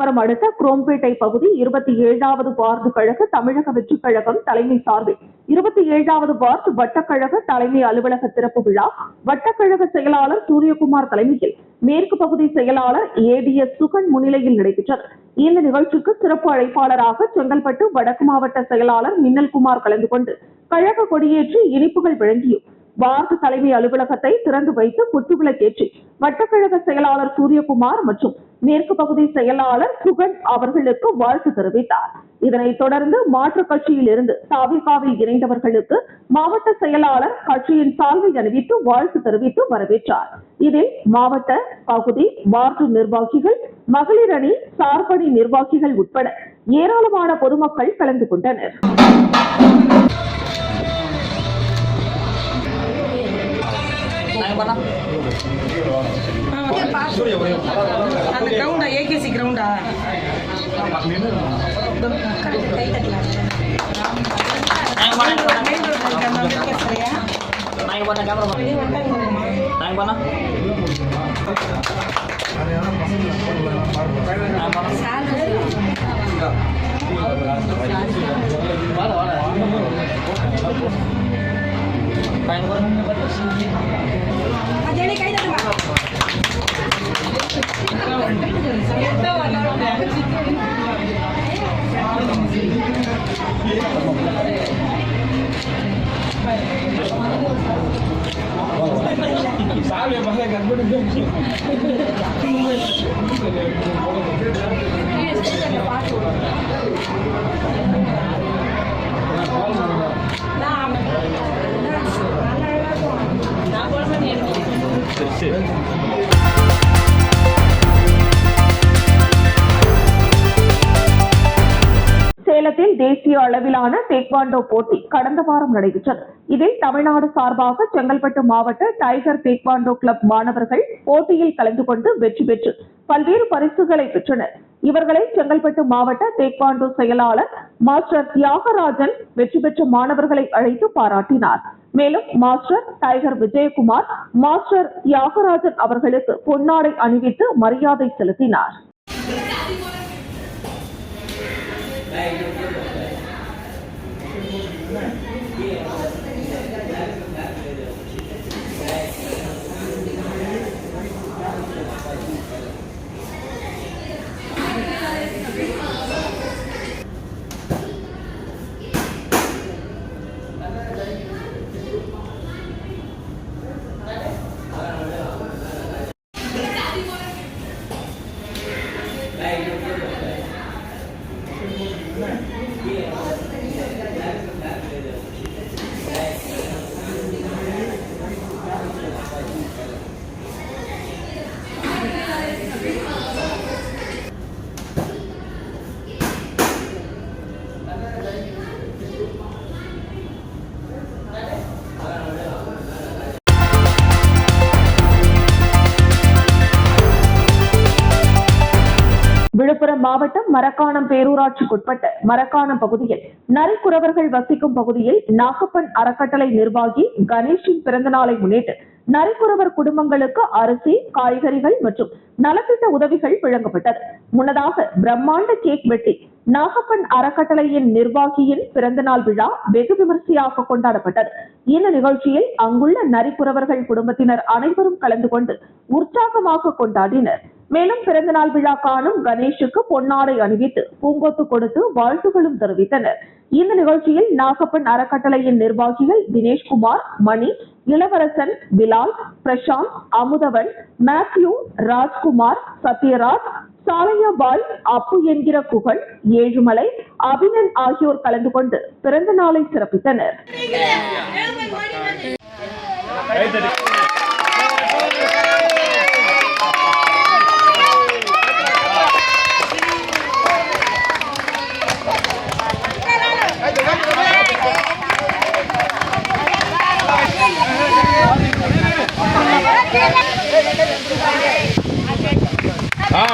தாம்பரம் அடுத்த குரோம்பேட்டை பகுதி 27வது வார்டு கழக தமிழக வெற்றி கழகம் தலைமை சார்பில் 27வது வார்டு வட்டக்கழக தலைமை அலுவலக திறப்பு விழா வட்டக்கழக செயலாளர் சூரியகுமார் தலைமையில் மேற்கு பகுதி செயலாளர் ஏடிஎஸ் சுகன் முன்னிலையில் நடைபெற்றது. இந்த நிகழ்ச்சிக்கு சிறப்பு அழைப்பாளராக செங்கல்பட்டு வடக்கு மாவட்ட செயலாளர் மின்னல்குமார் கலந்து கொண்டு கழக கொடியேற்றி இனிப்புகள் வழங்கியும் வார்டு தலைமை அலுவலகத்தை திறந்து வைத்து குத்துவிளக்கேற்றி வட்டக்கழக செயலாளர் சூரியகுமார் மற்றும் மேற்கு பகுதி செயலாளர் சுகன் அவர்களுக்கு வாழ்த்து தெரிவித்தார். இதனைத் தொடர்ந்து மாற்றுக் கட்சியில் இருந்து தாவேகாவில் இணைந்தவர்களுக்கு மாவட்ட செயலாளர் கட்சியின் சால்வை அணிவித்து வாழ்த்து தெரிவித்து வரவேற்றார். இதில் மாவட்ட பகுதி வார்டு நிர்வாகிகள், மகளிர் அணி, சார்பணி நிர்வாகிகள் உட்பட ஏராளமான பொதுமக்கள் கலந்து கொண்டனர். அந்த கிரவுண்டா ஏகேசி கிரவுண்டா சேலத்தில் தேசிய அளவிலான டேக்வாண்டோ போட்டி கடந்த வாரம் நடைபெற்றது. இதில் தமிழ்நாடு சார்பாக செங்கல்பட்டு மாவட்ட டைகர் டேக்வாண்டோ கிளப் மாணவர்கள் போட்டியில் கலந்து கொண்டு வெற்றி பெற்று பல்வேறு பரிசுகளை பெற்றனர். இவர்களை செங்கல்பட்டு மாவட்ட டேக்வாண்டோ செயலாளர் மாஸ்டர் தியாகராஜன் வெற்றி பெற்ற மாணவர்களை அழைத்து பாராட்டினார். மேலும் master tiger Vijayakumar master Thiyagarajan அவர்களுக்கு பொன்னாடை அணிவித்து மரியாதை செலுத்தினார். விழுப்புரம் மாவட்டம் மரக்காணம் பேரூராட்சிக்குட்பட்ட மரக்காணம் பகுதியில் நரிக்குறவர்கள் வசிக்கும் பகுதியில் நாகப்பன் அறக்கட்டளை நிர்வாகி கணேஷின் பிறந்தநாளை முன்னிட்டு நரிக்குறவர் குடும்பங்களுக்கு அரிசி, காய்கறிகள் மற்றும் நலத்திட்ட உதவிகள் வழங்கப்பட்டது. முன்னதாக பிரம்மாண்ட கேக் வெட்டி நாகப்பன் அறக்கட்டளையின் நிர்வாகியின் பிறந்தநாள் விழா வெகு விமர்சையாக கொண்டாடப்பட்டது. இந்த நிகழ்ச்சியில் அங்குள்ள நரிக்குறவர்கள் குடும்பத்தினர் அனைவரும் கலந்து கொண்டு உற்சாகமாக கொண்டாடினர். மேலும் பிறந்தநாள் விழா காணும் கணேஷுக்கு பொன்னாடை அணிவித்து பூங்கொத்து கொடுத்து வாழ்த்துகளும் தெரிவித்தனர். இந்த நிகழ்ச்சியில் நாகப்பன் அறக்கட்டளையின் நிர்வாகிகள் தினேஷ்குமார், மணி, இளவரசன், பிலால், பிரசாந்த், அமுதவன், மேத்யூ, ராஜ்குமார், சத்யராஜ், சாலையாபாய், அப்பு என்கிற குகன், ஏழுமலை, அபினன் ஆகியோர் கலந்து கொண்டு பிறந்த நாளை சிறப்பித்தனர்.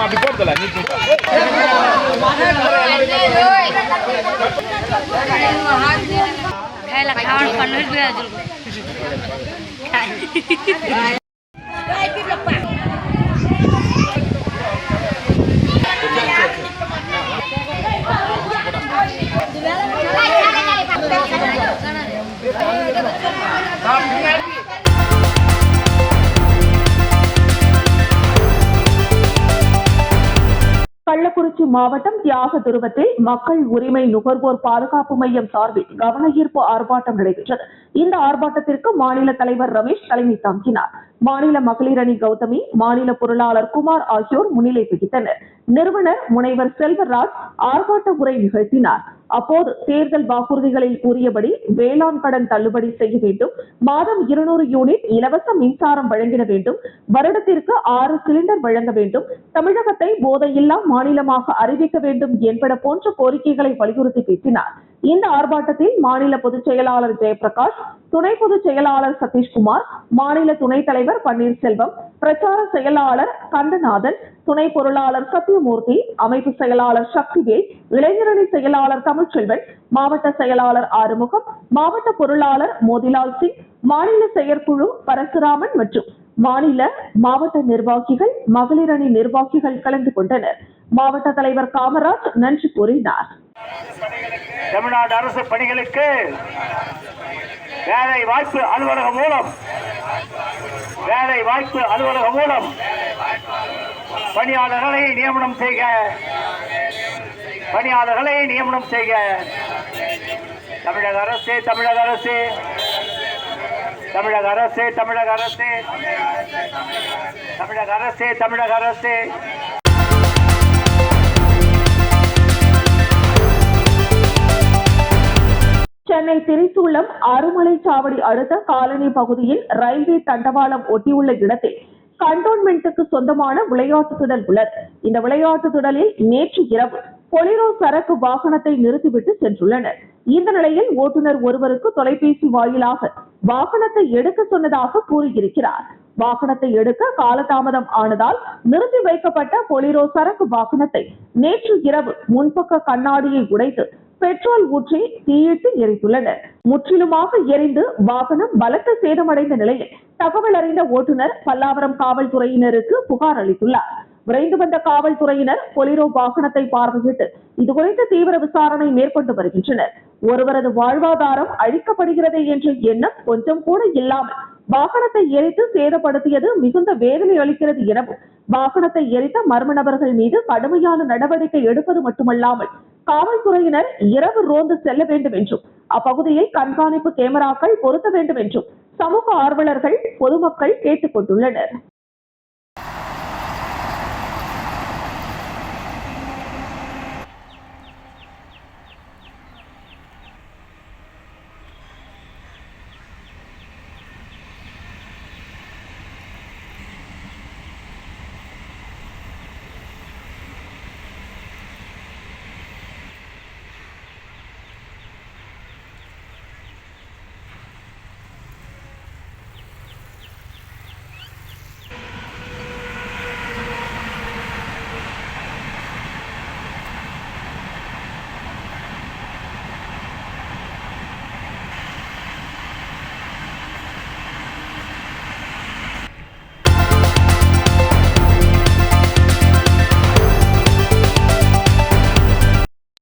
அப்படி போடுதல நீ खायला खावण पनीर भी आजू கள்ளக்குறிச்சி மாவட்டம் தியாக துருவத்தில் மக்கள் உரிமை நுகர்வோர் பாதுகாப்பு மையம் சார்பில் கவன ஈர்ப்பு ஆர்ப்பாட்டம் நடைபெற்றது. இந்த ஆர்ப்பாட்டத்திற்கு மாநில தலைவர் ரமேஷ் தலைமை தாங்கினார். மாநில மகளிர் அணி கௌதமி, மாநில பொருளாளர் குமார் ஆகியோர் முன்னிலை வகித்தனர். நிறுவனர் முனைவர் செல்வராஜ் ஆர்ப்பாட்ட உரை நிகழ்த்தினார். அப்போது தேர்தல் வாக்குறுதிகளில் கூறியபடி வேளாண் கடன் தள்ளுபடி செய்ய வேண்டும், மாதம் 200 யூனிட் இலவச மின்சாரம் வழங்கிட வேண்டும், வருடத்திற்கு 6 சிலிண்டர் வழங்க வேண்டும், தமிழகத்தை போதையில்லா மாநிலமாக அறிவிக்க வேண்டும் என்பன போன்ற கோரிக்கைகளை வலியுறுத்தி பேசினார். இந்த ஆர்ப்பாட்டத்தில் மாநில பொதுச் செயலாளர் ஜெயபிரகாஷ், துணை பொதுச் செயலாளர் சதீஷ்குமார், மாநில துணைத் தலைவர் பன்னீர்செல்வம், பிரச்சார செயலாளர் கந்தநாதன், துணை பொருளாளர் சத்தியமூர்த்தி, அமைப்பு செயலாளர் சக்திவேல், இளைஞரணி செயலாளர் தமிழ்ச்செல்வன், மாவட்ட செயலாளர் ஆறுமுகம், மாவட்ட பொருளாளர் மோதிலால் சிங், மாநில செயற்குழு பரசுராமன் மற்றும் மாவட்ட நிர்வாகிகள், மகளிர் அணி நிர்வாகிகள் கலந்து கொண்டனர். மாவட்ட தலைவர் காமராஜ் நன்றி கூறினார். தமிழ்நாடு அரசு பணிகளுக்கு வேலை வாய்ப்பு அலுவலகம் மூலம் பணியாளர்களை நியமனம் செய்க தமிழக அரசு சென்னை திரிசூலம் அருமலைச்சாவடி அடுத்த காலனி பகுதியில் ரயில்வே தண்டவாளம் ஒட்டியுள்ள இடத்தில் கண்டோன்மெண்ட்டுக்கு சொந்தமான விளையாட்டு திடல் உள்ளது. இந்த விளையாட்டு திடலில் நேற்று இரவு பொலிரோ சரக்கு வாகனத்தை நிறுத்திவிட்டு சென்றுள்ளனர். இந்த நிலையில் ஓட்டுநர் ஒருவருக்கு தொலைபேசி வாயிலாக வாகனத்தை எடுக்க சொன்னதாக கூறியிருக்கிறார். வாகனத்தை எடுக்க காலதாமதம் ஆனதால் நிறுத்தி வைக்கப்பட்ட பொலிரோ சரக்கு வாகனத்தை நேற்று இரவு முன்பக்க கண்ணாடியை உடைத்து பெட்ரோல் ஊற்றி தீயிட்டு எரித்துள்ளனர். முற்றிலுமாக எரிந்து வாகனம் பலத்த சேதமடைந்த நிலையில் தகவல் அறிந்த ஓட்டுநர் பல்லாவரம் காவல்துறையினருக்கு புகார் அளித்துள்ளார். விரைந்து வந்த காவல்துறையினர் பொலிரோ வாகனத்தை பார்வையிட்டு இதுகுறித்து தீவிர விசாரணை மேற்கொண்டு வருகின்றனர். ஒருவரது வாழ்வாதாரம் அழிக்கப்படுகிறது என்ற எண்ணம் கொஞ்சம் கூட இல்லாமல் வாகனத்தை எரித்து சேதப்படுத்தியது மிகுந்த வேதனை அளிக்கிறது எனவும், வாகனத்தை எரித்த மர்ம நபர்கள் மீது கடுமையான நடவடிக்கை எடுப்பது மட்டுமல்லாமல் காவல்துறையினர் இரவு ரோந்து செல்ல வேண்டும் என்றும், அப்பகுதியில் கண்காணிப்பு கேமராக்கள் பொருத்த வேண்டும் என்றும் சமூக ஆர்வலர்கள், பொதுமக்கள் கேட்டுக் கொண்டுள்ளனர்.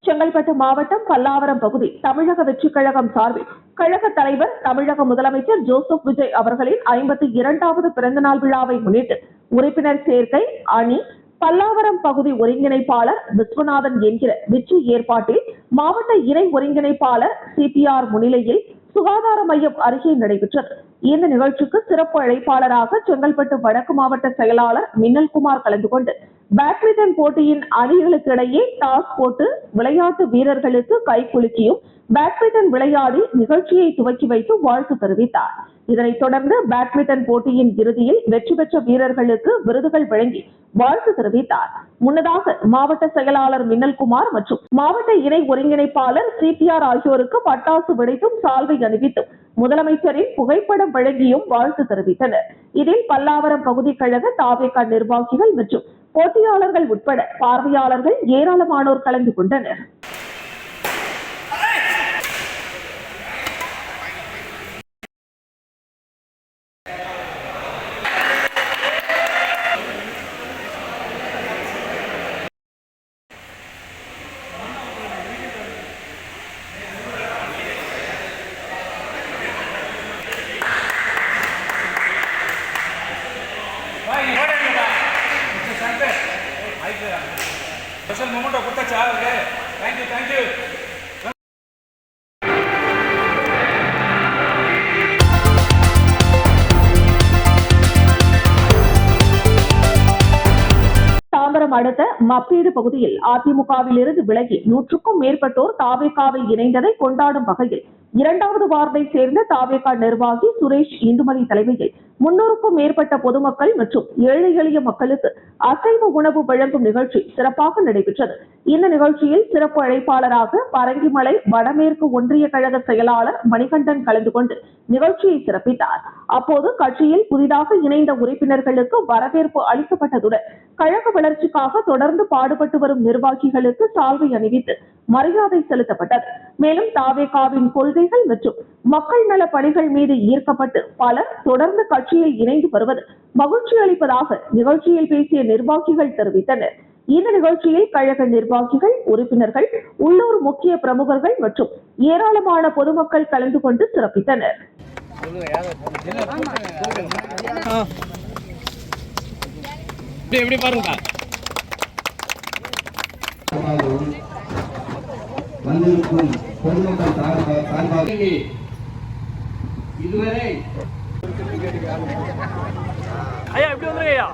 செங்கல்பட்டு மாவட்டம் பல்லாவரம் பகுதி தமிழக வெற்றிக் கழகம் சார்பில் கழக தலைவர் தமிழக முதலமைச்சர் ஜோசப் விஜய் அவர்களின் 52வது பிறந்தநாள் விழாவை முன்னிட்டு உறுப்பினர் சேர்க்கை அணி பல்லாவரம் பகுதி ஒருங்கிணைப்பாளர் விஸ்வநாதன் என்கிற வெற்றி ஏற்பாட்டில் மாவட்ட இணை ஒருங்கிணைப்பாளர் CPR முன்னிலையில் சுகாதார மையம் அருகே நடைபெற்றது. இந்த நிகழ்ச்சிக்கு சிறப்பு அழைப்பாளராக செங்கல்பட்டு வடக்கு மாவட்ட செயலாளர் மின்னல்குமார் கலந்து கொண்டு பேட்மிண்டன் போட்டியின் அணிகளுக்கு இடையே டாஸ் போட்டு விளையாட்டு வீரர்களுக்கு கைகுலுக்கியும் பேட்மிண்டன் விளையாடி நிகழ்ச்சியை துவக்கி வைத்து வாழ்த்து தெரிவித்தார். இதனைத் தொடர்ந்து பேட்மிண்டன் போட்டியின் இறுதியில் வெற்றி பெற்ற வீரர்களுக்கு விருதுகள் வழங்கி வாழ்த்து தெரிவித்தார். முன்னதாக மாவட்ட செயலாளர் மின்னல்குமார் மற்றும் மாவட்ட இணை ஒருங்கிணைப்பாளர் CPR ஆகியோருக்கு பட்டாசு வெடித்தும் சால்வை அணிவித்தும் முதலமைச்சரின் புகைப்படம் வழங்கியும் வாழ்த்து தெரிவித்தனர். இதில் பல்லாவரம் பகுதி கழக தாவேக நிர்வாகிகள் மற்றும் போட்டியாளர்கள் உட்பட பார்வையாளர்கள் ஏராளமானோர் கலந்து கொண்டனர். ஸ்பெஷல் மொமெண்டோ கொடுத்தாச்சா? Okay, thank you thank you. தாம்பரம் அடுத்த மப்பேடு பகுதியில் அதிமுகவில் இருந்து விலகி 100க்கும் மேற்பட்டோர் தாவேகாவில் இணைந்ததை கொண்டாடும் வகையில் 2வது வார்டை சேர்ந்த தாவேகா நிர்வாகி சுரேஷ் இந்துமதி தலைமையில் 300க்கும் மேற்பட்ட பொதுமக்கள் மற்றும் ஏழை எளிய மக்களுக்கு அசைவ உணவு வழங்கும் நிகழ்ச்சி சிறப்பாக நடைபெற்றது. இந்த நிகழ்ச்சியில் சிறப்பு அழைப்பாளராக பரங்கிமலை வடமேற்கு ஒன்றிய கழக செயலாளர் மணிகண்டன் கலந்து கொண்டு நிகழ்ச்சியை சிறப்பித்தார். அப்போது கட்சியில் புதிதாக இணைந்த உறுப்பினர்களுக்கு வரவேற்பு அளிக்கப்பட்டதுடன் கழக வளர்ச்சிக்காக தொடர்ந்து பாடுபட்டு வரும் நிர்வாகிகளுக்கு சால்வை அணிவித்து மரியாதை செலுத்தப்பட்டது. மேலும் தாவேகாவின் கொள்கைகள் மற்றும் மக்கள் நல பணிகள் மீது ஈர்க்கப்பட்டு பலர் தொடர்ந்து கட்சியில் இணைந்து வருவது மகிழ்ச்சி அளிப்பதாக நிகழ்ச்சியில் பேசிய நிர்வாகிகள் தெரிவித்தனர். இந்த நிகழ்ச்சியில் கழக நிர்வாகிகள், உறுப்பினர்கள், உள்ளூர் முக்கிய பிரமுகர்கள் மற்றும் ஏராளமான பொதுமக்கள் கலந்து கொண்டு சிறப்பித்தனர். எப்படி பாருங்க வந்திருக்கும் பொதுமக்கள் சார்பாக இதுவரை ஐயா எப்படி வந்துருங்க ஐயா?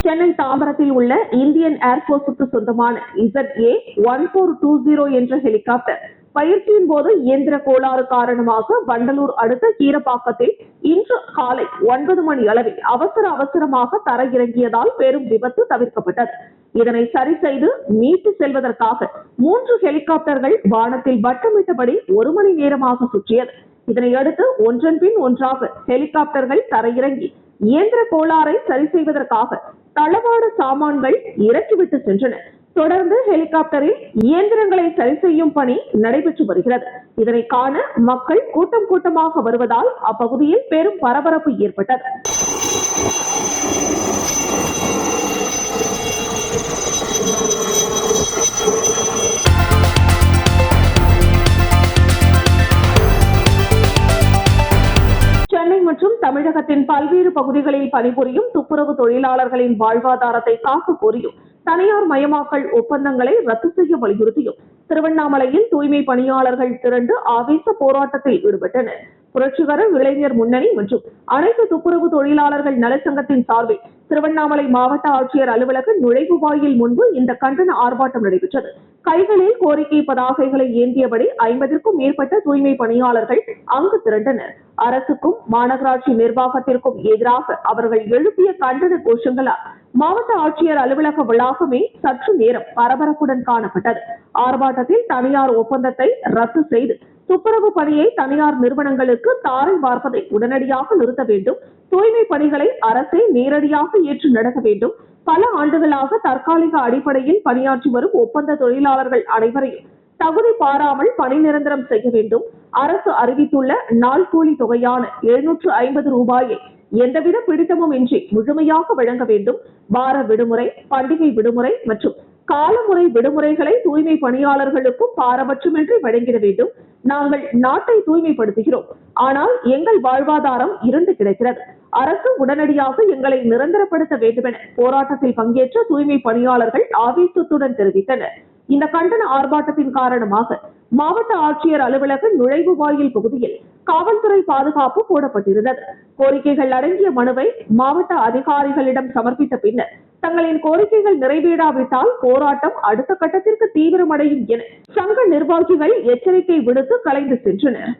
சென்னை தாம்பரத்தில் உள்ள இந்தியன் ஏர்போர்ஸுக்கு சொந்தமான ZA-1420 என்ற ஹெலிகாப்டர் பயிற்சியின் போது இயந்திர கோளாறு காரணமாக வண்டலூர் அடுத்த கீரப்பாக்கத்தில் இன்று காலை 9 மணி அளவில் அவசரமாக தரையிறங்கியதால் பெரும் விபத்து தவிர்க்கப்பட்டது. இதனை சரி செய்து மீட்டு செல்வதற்காக 3 ஹெலிகாப்டர்கள் வானத்தில் வட்டமிட்டபடி 1 மணி நேரமாக சுற்றியது. இதனையடுத்து ஒன்றன் பின் ஒன்றாக ஹெலிகாப்டர்கள் தரையிறங்கி இயந்திர கோளாறை சரி செய்வதற்காக தளவாட சாமான்கள் இறக்கிவிட்டு சென்றன. தொடர்ந்து ஹெலிகாப்டரில் இயந்திரங்களை சரி செய்யும் பணி நடைபெற்று வருகிறது. இதனை காண மக்கள் கூட்டமாக வருவதால் அப்பகுதியில் பெரும் பரபரப்பு ஏற்பட்டது. சென்னை மற்றும் தமிழகத்தின் பல்வேறு பகுதிகளில் பணிபுரியும் துப்புரவு தொழிலாளர்களின் வாழ்வாதாரத்தை காக்க கோரியும் தனியார் மயமாக்கல் ஒப்பந்தங்களை ரத்து செய்ய வலியுறுத்தியும் திருவண்ணாமலையில் தூய்மை பணியாளர்கள் திரண்டு ஆவேச போராட்டத்தில் ஈடுபட்டனர். புரட்சிகர இளைஞர் முன்னணி மற்றும் அனைத்து துப்புரவு தொழிலாளர்கள் நலச்சங்கத்தின் சார்பில் திருவண்ணாமலை மாவட்ட ஆட்சியர் அலுவலக நுழைவு வாயில் முன்பு இந்த கண்டன ஆர்ப்பாட்டம் நடைபெற்றது. கைகளில் கோரிக்கை பதாகைகளை ஏந்தியபடி 50க்கும் மேற்பட்ட தூய்மை பணியாளர்கள் அங்கு திரண்டனர். அரசுக்கும் மாநகராட்சி நிர்வாகத்திற்கும் எதிராக அவர்கள் எழுப்பிய கண்டன கோஷங்களால் மாவட்ட ஆட்சியர் அலுவலக வளாகமே சற்று நேரம் பரபரப்புடன் காணப்பட்டது. ஆர்ப்பாட்டத்தில் தனியார் ஒப்பந்தத்தை ரத்து செய்து துப்புரவு பணியை தனியார் நிறுவனங்களுக்கு தாரை வார்ப்பதை உடனடியாக நிறுத்த வேண்டும். தூய்மை பணிகளை அரசே நேரடியாக ஏற்று நடத்த வேண்டும். பல ஆண்டுகளாக தற்காலிக அடிப்படையில் பணியாற்றி வரும் ஒப்பந்த தொழிலாளர்கள் அனைவரையும் தகுதி பாராமல் பணி நிரந்தரம் செய்ய வேண்டும். அரசு அறிவித்துள்ள நாள் கூலி தொகையான 750 ரூபாயை எந்தவித பிடித்தமும் இன்றி முழுமையாக வழங்க வேண்டும். வார விடுமுறை, பண்டிகை விடுமுறை மற்றும் காலமுறை விடுமுறைகளை தூய்மை பணியாளர்களுக்கு பாரபட்சமின்றி வழங்கிட வேண்டும். நாங்கள் நாட்டை தூய்மைப்படுத்துகிறோம், ஆனால் எங்கள் வாழ்வாதாரம் இருண்டு கிடக்கிறது. அரசு உடனடியாக எங்களை நிரந்தரப்படுத்த வேண்டும் என போராட்டத்தில் பங்கேற்ற தூய்மை பணியாளர்கள் ஆவேசத்துடன் தெரிவித்தனர். இந்த கண்டன ஆர்ப்பாட்டத்தின் காரணமாக மாவட்ட ஆட்சியர் அலுவலக நுழைவு வாயில் பகுதியில் காவல்துறை பாதுகாப்பு போடப்பட்டிருந்தது. கோரிக்கைகள் அடங்கிய மனுவை மாவட்ட அதிகாரிகளிடம் சமர்ப்பித்த பின்னர் தங்களின் கோரிக்கைகள் நிறைவேறாவிட்டால் போராட்டம் அடுத்த கட்டத்திற்கு தீவிரமடையும் என சங்க நிர்வாகிகள் எச்சரிக்கை விடுத்து கலைந்து சென்றனர்.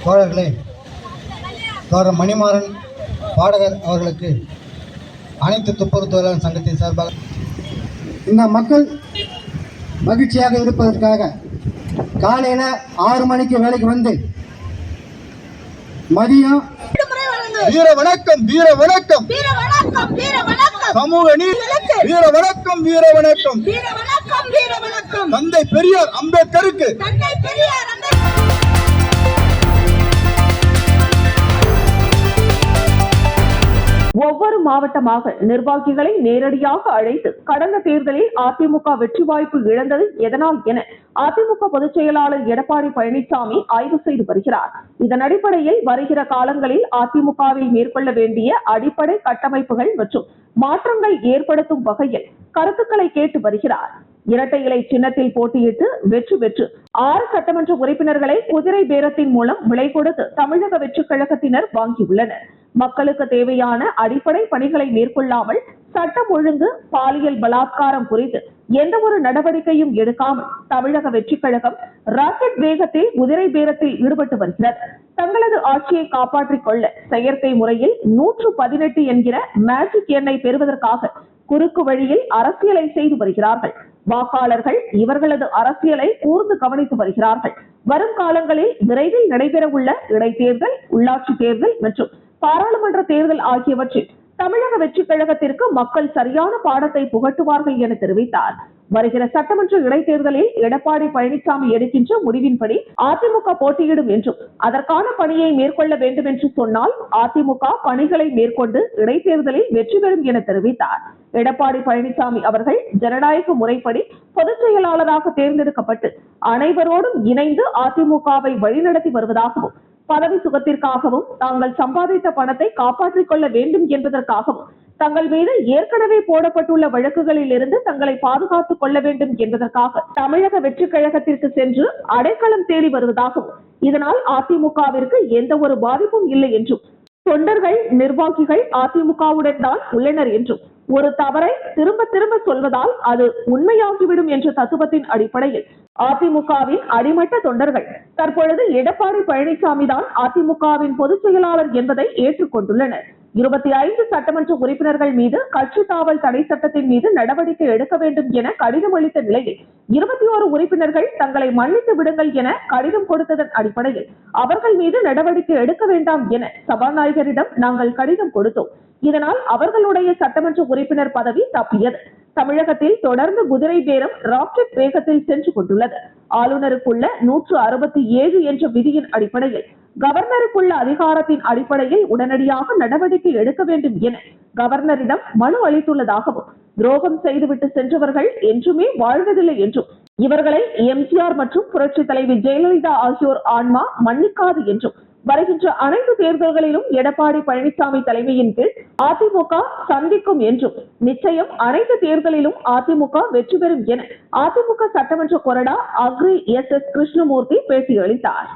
தோழர்களே, தோழர் மணிமாறன் பாடகர் அவர்களுக்கு அனைத்து துப்புரவு தொழிலாளர் சங்கத்தின் சார்பாக இந்த மக்கள் மகிழ்ச்சியாக இருப்பதற்காக காலையில் 6 மணிக்கு வேலைக்கு வந்து மதியம் வீர வணக்கம் வீர வணக்கம் வீர வணக்கம் வீர வணக்கம் சமூக நீதி வீர வணக்கம் வீர வணக்கம் வீர வணக்கம் வீர வணக்கம் தந்தை பெரியார் அம்பேத்கருக்கு தந்தை பெரியார் ஒவ்வொரு மாவட்டமாக நிர்வாகிகளை நேரடியாக அழைத்து கடந்த தேர்தலில் அதிமுக வெற்றி வாய்ப்பு இழந்தது எதனால் என அதிமுக பொதுச் செயலாளர் எடப்பாடி பழனிசாமி ஆய்வு செய்து வருகிறார். இதன் அடிப்படையில் வருகிற காலங்களில் அதிமுகவில் மேற்கொள்ள வேண்டிய அடிப்படை கட்டமைப்புகள் மற்றும் மாற்றங்கள் ஏற்படுத்தும் வகையில் கருத்துக்களை கேட்டு வருகிறார். இரட்டை இலை சின்னத்தில் போட்டியிட்டு வெற்றி பெற்று 6 சட்டமன்ற உறுப்பினர்களை குதிரை பேரத்தின் மூலம் விலை கொடுத்து தமிழக வெற்றி கழகத்தினர் வாங்கியுள்ளனர். மக்களுக்கு தேவையான அடிப்படை பணிகளை மேற்கொள்ளாமல் சட்டம் ஒழுங்கு பாலியல் பலாத்காரம் குறித்து எந்த ஒரு நடவடிக்கையும் எடுக்காமல் தமிழக வெற்றி கழகம் ராக்கெட் வேகத்தில் குதிரை பேரத்தில் ஈடுபட்டு வருகிறது. தங்களது ஆட்சியை காப்பாற்றிக் கொள்ள செயற்கை முறையில் 118 என்கிற மேஜிக் எண்ணை பெறுவதற்காக குறுக்கு வழியில் அரசியலை செய்து வருகிறார்கள். வாக்காளர்கள் இவர்களது அரசியலை கூர்ந்து கவனித்து வருகிறார்கள். வரும் காலங்களில் விரைவில் நடைபெறவுள்ள இடைத்தேர்தல், உள்ளாட்சி தேர்தல் மற்றும் பாராளுமன்ற தேர்தல் ஆகியவற்றில் தமிழக வெற்றி கழகத்திற்கு மக்கள் சரியான பாடத்தை புகட்டுவார்கள் என தெரிவித்தார். வருகிற சட்டமன்ற இடைத்தேர்தலில் எடப்பாடி பழனிசாமி எடுக்கின்ற முடிவின்படி அதிமுக போட்டியிடும் என்றும் அதற்கான பணியை மேற்கொள்ள வேண்டும் என்று சொன்னால் அதிமுக பணிகளை மேற்கொண்டு இடைத்தேர்தலில் வெற்றி பெறும் என தெரிவித்தார். எடப்பாடி பழனிசாமி அவர்கள் ஜனநாயக முறைப்படி பொதுச் செயலாளராக தேர்ந்தெடுக்கப்பட்டு அனைவரோடும் இணைந்து அதிமுகவை வழிநடத்தி வருவதாகவும் பதவி சுகத்திற்காகவும் தாங்கள் சம்பாதித்த பணத்தை காப்பாற்றிக் கொள்ள வேண்டும் என்பதற்காகவும் தங்கள் மீது ஏற்கனவே போடப்பட்டுள்ள வழக்குகளில் இருந்து தங்களை பாதுகாத்துக் கொள்ள வேண்டும் என்பதற்காக தமிழக வெற்றி கழகத்திற்கு சென்று அடைக்கலம் தேடி வருவதாகவும் இதனால் அதிமுகவிற்கு எந்த ஒரு பாதிப்பும் இல்லை என்றும் தொண்டர்கள் நிர்வாகிகள் அதிமுகவுடன் தான் உள்ளனர் என்றும் ஒரு தவறை திரும்ப திரும்ப சொல்வதால் அது உண்மையாகிவிடும் என்ற தத்துவத்தின் அடிப்படையில் அதிமுகவின் அடிமட்ட தொண்டர்கள் தற்பொழுது எடப்பாடி பழனிசாமி தான் அதிமுகவின் பொதுச் செயலாளர் என்பதை ஏற்றுக்கொண்டுள்ளனர். 25 சட்டமன்ற உறுப்பினர்கள் மீது கட்சி தாவல் தடை சட்டத்தின் மீது நடவடிக்கை எடுக்க வேண்டும் என கடிதம் அளித்த நிலையில் 21 உறுப்பினர்கள் தங்களை மன்னித்து விடுங்கள் என கடிதம் கொடுத்ததன் அடிப்படையில் அவர்கள் மீது நடவடிக்கை எடுக்க வேண்டாம் என சபாநாயகரிடம் நாங்கள் கடிதம் கொடுத்தோம். இதனால் அவர்களுடைய சட்டமன்ற உறுப்பினர் பதவி தப்பியது. தமிழகத்தில் தொடர்ந்து குதிரை பேரம் ராக்கெட் வேகத்தில் சென்று கொண்டுள்ளது. ஆளுநருக்குள்ள 167 என்ற விதியின் அடிப்படையில் கவர்னருக்குள்ள அதிகாரத்தின் அடிப்படையில் உடனடியாக நடவடிக்கை எடுக்க வேண்டும் என கவர்னரிடம் மனு அளித்துள்ளதாகவும் துரோகம் செய்துவிட்டு சென்றவர்கள் என்றுமே வாழ்வதில்லை என்றும் இவர்களை எம்ஜிஆர் மற்றும் புரட்சி தலைவி ஜெயலலிதா ஆகியோர் ஆன்மா மன்னிக்காது என்றும் வருகின்ற அனைத்து தேர்தல்களிலும் எடப்பாடி பழனிசாமி தலைமையின் கீழ் அதிமுக சந்திக்கும் என்றும் நிச்சயம் அனைத்து தேர்தலிலும் அதிமுக வெற்றி பெறும் என அதிமுக சட்டமன்ற கொறடா அக்ரி எஸ். எஸ். கிருஷ்ணமூர்த்தி பேட்டியளித்தார்.